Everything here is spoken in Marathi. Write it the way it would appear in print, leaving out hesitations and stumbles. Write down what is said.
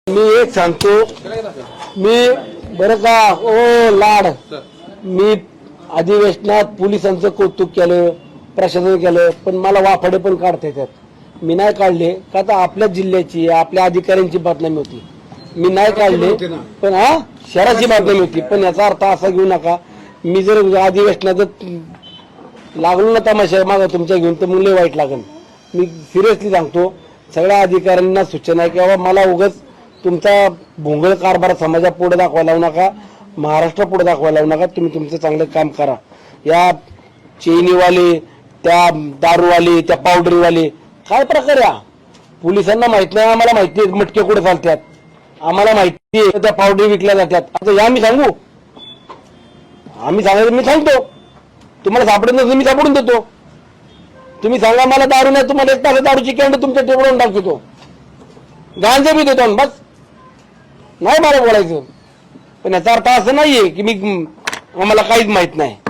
मी एक सांगतो, मी बरं का ओ लाड, मी अधिवेशनात पोलिसांचं कौतुक केलं, प्रशासन केलं, पण मला वाफाडे पण काढता येतात. मी नाही काढले का तर आपल्या जिल्ह्याची आपल्या अधिकाऱ्यांची बदनामी होती. मी नाही काढले पण शहराची बदनामी होती. पण याचा अर्थ असा घेऊ नका मी जर अधिवेशनात लागलो ना तमाशा मागा तुमच्या घेऊन तर मुले वाईट लागेल. मी सिरियसली सांगतो सगळ्या अधिकाऱ्यांना सूचना आहे की बाबा मला उगाच तुमचा भोंगळ कारभार समाजा पुढे दाखवायला लावू नका, महाराष्ट्र पुढे दाखवायला लावू नका. तुम्ही तुमचं चांगलं काम करा. या चेनीवाले, त्या दारूवाले, त्या पावडरीवाले काय प्रकार या पोलिसांना माहित नाही, आम्हाला माहिती आहे मटके कुठे चालतात, आम्हाला माहिती आहे त्या पावडरी विकल्या जातात. आता या मी सांगू, आम्ही सांगायचं मी सांगतो, तुम्हाला सापडत नसेल मी सापडून देतो. तुम्ही सांगा मला दारू नाही, तुम्हाला एक तास दारूची कॅन्ड तुमच्या टेबलवर टाकतो, गांजा बी देतो. बस नाही मला बोलायचं, पण याचा अर्थ असं नाहीये की मी आम्हाला काहीच माहित नाही.